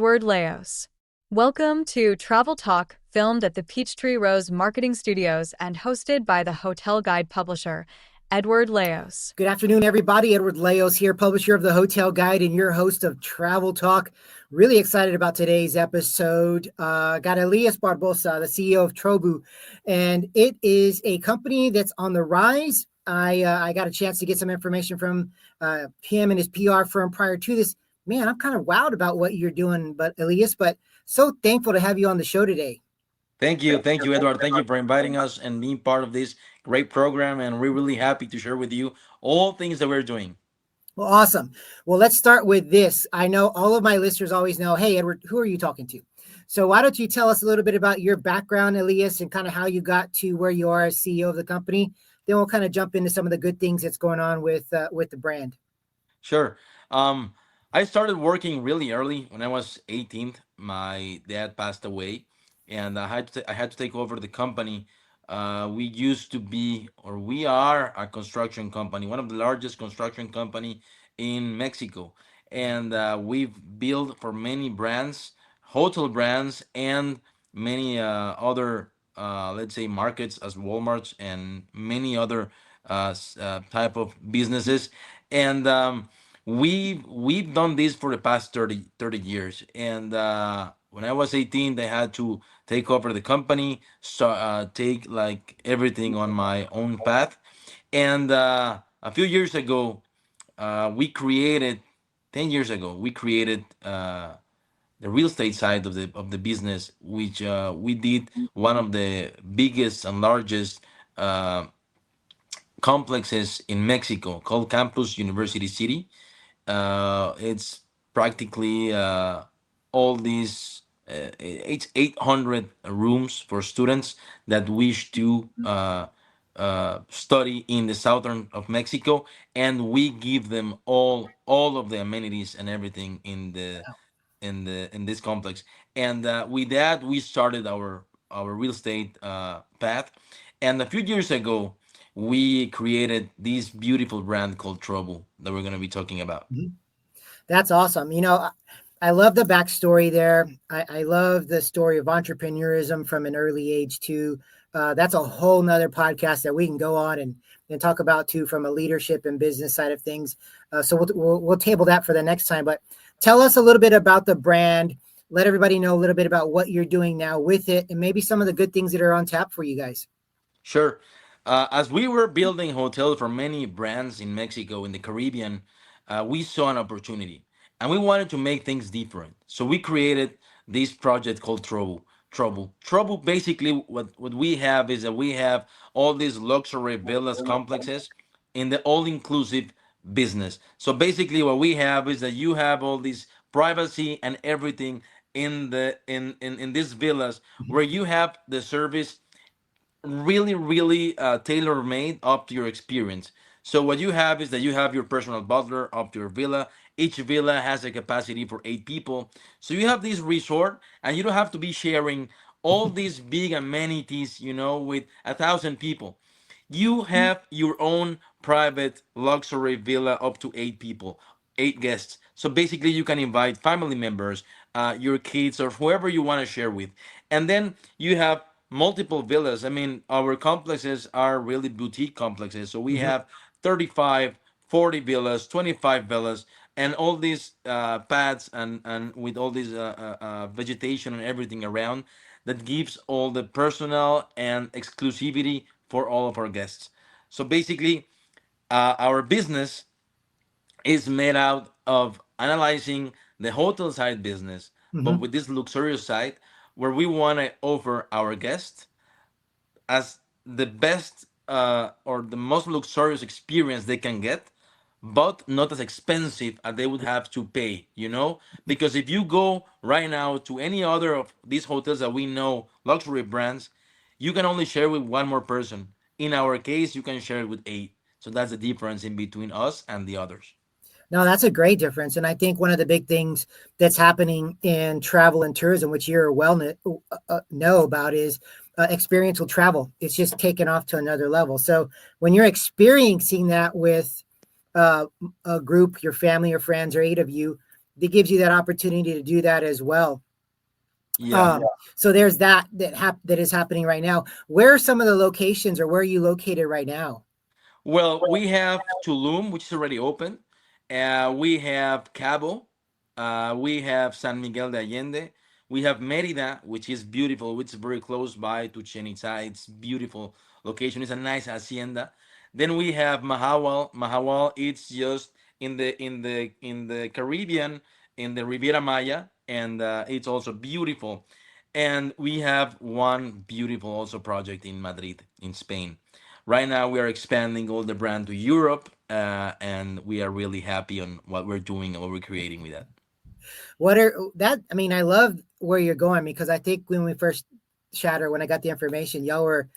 Edward Leos. Welcome to Travel Talk, filmed at the Peachtree Rose Marketing Studios and hosted by the Hotel Guide publisher, Edward Leos. Good afternoon, everybody. Edward Leos here, publisher of the Hotel Guide and your host of Travel Talk. Really excited about today's episode. Got Elías Barbosa, the CEO of TROBBU, and it is a company that's on the rise. I got a chance to get some information from him and his PR firm prior to this. Man, I'm kind of wowed about what you're doing, but Elías, but so thankful to have you on the show today. Thank you, Edward. Thank you for inviting us and being part of this great program. And we're really happy to share with you all things that we're doing. Well, awesome. Well, let's start with this. I know all of my listeners always know, hey, Edward, who are you talking to? So why don't you tell us a little bit about your background, Elías, and kind of how you got to where you are as CEO of the company? Then we'll kind of jump into some of the good things that's going on with the brand. Sure. I started working really early. When I was 18. My dad passed away, and I had to take over the company. We used to be, or we are, a construction company, one of the largest construction company in Mexico, and we've built for many brands, hotel brands, and many other, let's say, markets as Walmart's and many other type of businesses, and we've done this for the past 30 years. And when I was 18, they had to take over the company, so take like everything on my own path. And a few years ago, we created 10 years ago, we created the real estate side of the business, which we did one of the biggest and largest complexes in Mexico called Campus University City. It's practically all these it's 800 rooms for students that wish to study in the southern of Mexico, and we give them all of the amenities and everything in this complex. And with that, we started our real estate path. And a few years ago, we created this beautiful brand called TROBBU that we're going to be talking about. That's awesome. You know, I love the backstory there. I love the story of entrepreneurism from an early age too. That's a whole nother podcast that we can go on and talk about too, from a leadership and business side of things. So we'll table that for the next time. But tell us a little bit about the brand. Let everybody know a little bit about what you're doing now with it, and maybe some of the good things that are on tap for you guys. Sure. As we were building hotels for many brands in Mexico, in the Caribbean, we saw an opportunity, and we wanted to make things different. So we created this project called TROBBU. TROBBU, basically, what we have is that we have all these luxury villas complexes in the all-inclusive business. So basically, what we have is that you have all this privacy and everything in these villas, where you have the service really tailor made up to your experience. So what you have is that you have your personal butler up to your villa. Each villa has a capacity for 8 people. So you have this resort, and you don't have to be sharing all these big amenities, with 1,000 people. You have your own private luxury villa up to 8 people, 8 guests. So basically, you can invite family members, your kids, or whoever you want to share with. And then you have multiple villas. I mean, our complexes are really boutique complexes. So we have 35, 40 villas, 25 villas, and all these pads, and with all this vegetation and everything around, that gives all the personal and exclusivity for all of our guests. So basically, our business is made out of analyzing the hotel side business, but with this luxurious side, where we want to offer our guests as the best or the most luxurious experience they can get, but not as expensive as they would have to pay. Because if you go right now to any other of these hotels that we know, luxury brands, you can only share with one more person. In our case, you can share it with 8. So that's the difference in between us and the others. No, that's a great difference. And I think one of the big things that's happening in travel and tourism, which you're know about, is experiential travel. It's just taken off to another level. So when you're experiencing that with a group, your family or friends, or 8 of you, that gives you that opportunity to do that as well. Yeah. So there's that is happening right now. Where are some of the locations, or where are you located right now? Well, we have Tulum, which is already open. We have Cabo. We have San Miguel de Allende. We have Merida, which is beautiful, which is very close by to Chichen Itza. It's beautiful location. It's a nice hacienda. Then we have Mahawal. Mahawal, it's just in the Caribbean, in the Riviera Maya, and it's also beautiful. And we have one beautiful also project in Madrid, in Spain. Right now, we are expanding all the brand to Europe, and we are really happy on what we're doing and what we're creating with that. What are that? I mean, I love where you're going, because I think when we first chatted, when I got the information, y'all were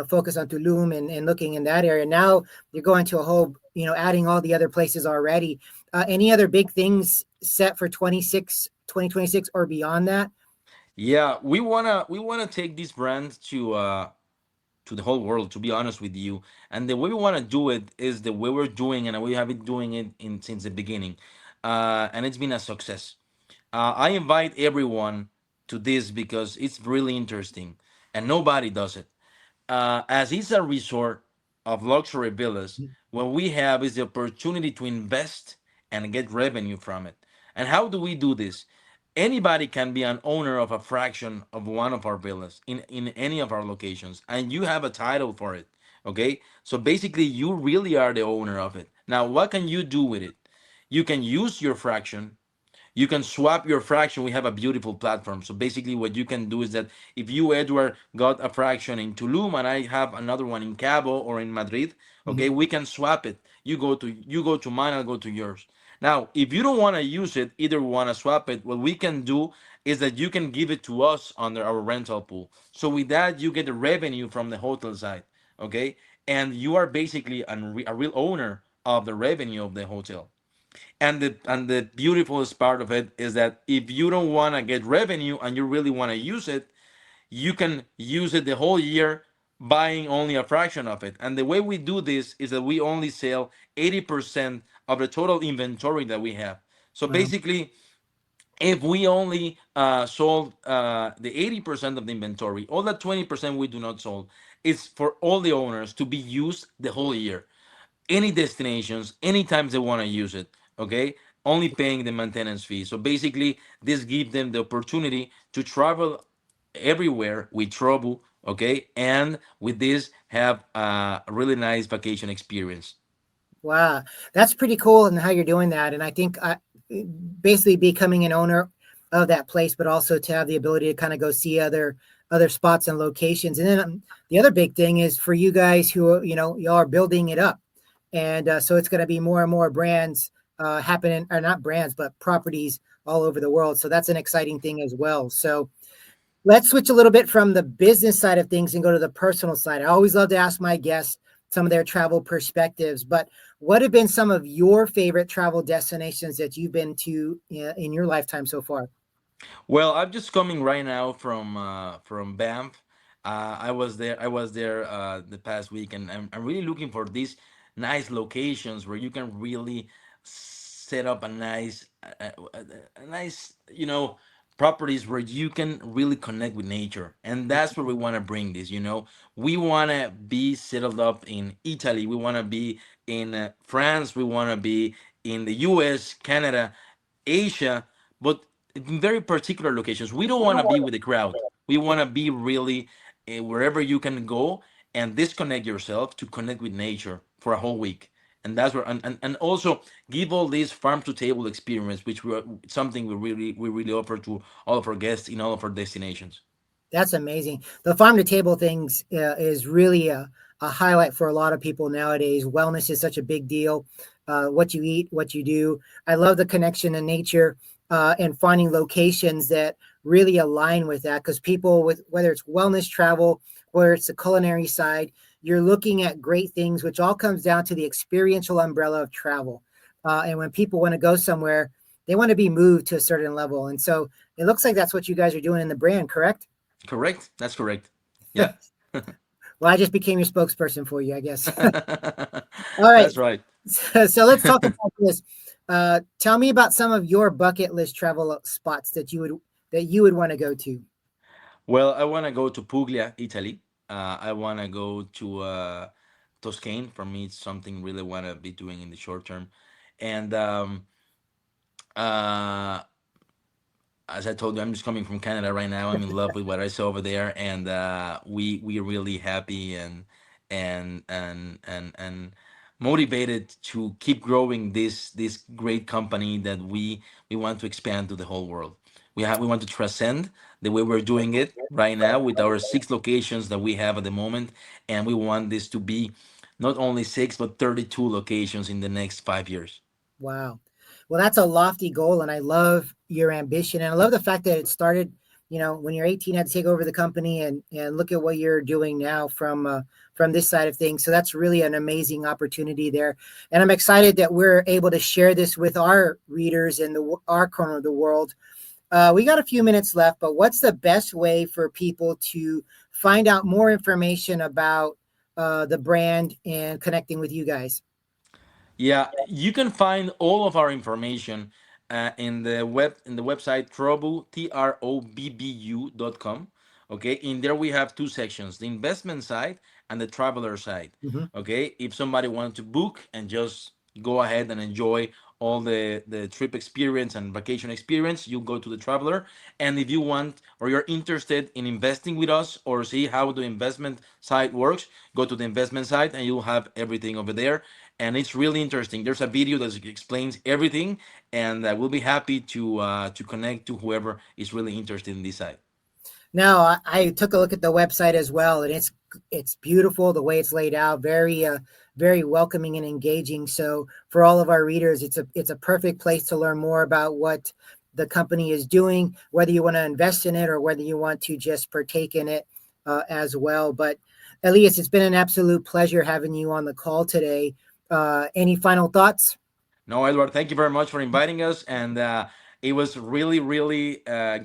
focused on Tulum and looking in that area. Now you're going to a whole, adding all the other places already. Any other big things set for 2026 or beyond that? Yeah, we wanna take this brand to the whole world. To be honest with you, and the way we want to do it is the way we're doing, and we have been doing it in since the beginning, and it's been a success. I invite everyone to this because it's really interesting, and nobody does it. As it's a resort of luxury villas, what we have is the opportunity to invest and get revenue from it. And how do we do this? Anybody can be an owner of a fraction of one of our villas in any of our locations, and you have a title for it. Okay, so basically, you really are the owner of it. Now, what can you do with it? You can use your fraction, you can swap your fraction. We have a beautiful platform. So basically, what you can do is that if you, Edward, got a fraction in Tulum and I have another one in Cabo or in Madrid, okay, Mhm. we can swap it. You go to mine, I'll go to yours. Now, if you don't want to use it, either want to swap it, what we can do is that you can give it to us under our rental pool. So with that, you get the revenue from the hotel side, okay, and you are basically a real owner of the revenue of the hotel. And the beautifulest part of it is that if you don't want to get revenue and you really want to use it, you can use it the whole year buying only a fraction of it. And the way we do this is that we only sell 80% of the total inventory that we have. So Wow. basically, if we only sold the 80% of the inventory, all that 20% we do not sold is for all the owners to be used the whole year, any destinations, anytime they want to use it. Okay, only paying the maintenance fee. So basically, this gives them the opportunity to travel everywhere with TROBBU. Okay, and with this have a really nice vacation experience. Wow, that's pretty cool, and how you're doing that. And I think basically becoming an owner of that place, but also to have the ability to kind of go see other spots and locations. And then the other big thing is for you guys who y'all are building it up, and so it's going to be more and more brands happening, or not brands, but properties all over the world. So that's an exciting thing as well. So let's switch a little bit from the business side of things and go to the personal side. I always love to ask my guests some of their travel perspectives, but what have been some of your favorite travel destinations that you've been to in your lifetime so far? Well, I'm just coming right now from Banff. I was there. I was there the past week, and I'm really looking for these nice locations where you can really set up a nice, properties where you can really connect with nature, and that's where we want to bring this. We want to be settled up in Italy. We want to be in France. We want to be in the U.S., Canada, Asia, but in very particular locations. We don't want to be with the crowd. We want to be really wherever you can go and disconnect yourself to connect with nature for a whole week. And that's where, and also give all this farm to table experience, which something we really offer to all of our guests in all of our destinations. That's amazing. The farm to table things is really a highlight for a lot of people nowadays. Wellness is such a big deal. What you eat, what you do. I love the connection to nature and finding locations that really align with that. Because people, with whether it's wellness travel, whether it's the culinary side, you're looking at great things, which all comes down to the experiential umbrella of travel. And when people want to go somewhere, they want to be moved to a certain level. And so it looks like that's what you guys are doing in the brand, correct? Correct? That's correct. Yeah. Well, I just became your spokesperson for you, I guess. All right. That's right. So let's talk about this. Tell me about some of your bucket list travel spots that you would want to go to. Well, I want to go to Puglia, Italy. I want to go to Toscane. For me, it's something really want to be doing in the short term. And uh, as I told you, I'm just coming from Canada right now. I'm in love with what I saw over there, and we are really happy and motivated to keep growing this great company that we want to expand to the whole world. We want to transcend the way we're doing it right now with our 6 locations that we have at the moment, and we want this to be not only 6 but 32 locations in the next 5 years. Wow. Well, that's a lofty goal, and I love your ambition, and I love the fact that it started. When you're 18, had to take over the company, and look at what you're doing now from this side of things. So that's really an amazing opportunity there, and I'm excited that we're able to share this with our readers in our corner of the world. We got a few minutes left, but what's the best way for people to find out more information about the brand and connecting with you guys? Yeah, you can find all of our information in the website TROBBU TROBBU.com. Okay, in there we have 2 sections: the investment side and the traveler side. Mm-hmm. Okay, if somebody wants to book and just go ahead and enjoy all the trip experience and vacation experience, you go to the traveler. And if you want or you're interested in investing with us or see how the investment side works, go to the investment side and you'll have everything over there. And it's really interesting. There's a video that explains everything, and we'll be happy to connect to whoever is really interested in this side. No, I took a look at the website as well, and it's beautiful the way it's laid out, very welcoming and engaging. So for all of our readers, it's a perfect place to learn more about what the company is doing, whether you want to invest in it or whether you want to just partake in it as well. But Elias, it's been an absolute pleasure having you on the call today. Any final thoughts? No, Edward, thank you very much for inviting us, and it was really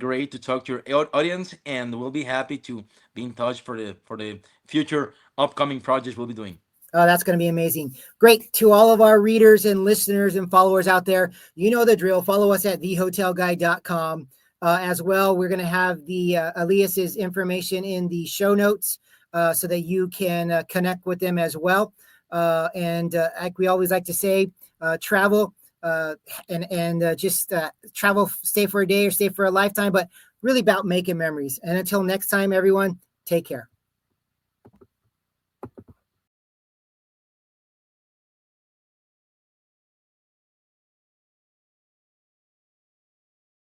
great to talk to your audience. And we'll be happy to be in touch for the future upcoming projects we'll be doing. Oh, that's going to be amazing. Great. To all of our readers and listeners and followers out there, you know the drill. Follow us at thehotelguide.com. As well, we're going to have the Elias's information in the show notes so that you can connect with them as well. And like we always like to say, travel and just travel, stay for a day or stay for a lifetime, but really about making memories. And until next time, everyone, take care.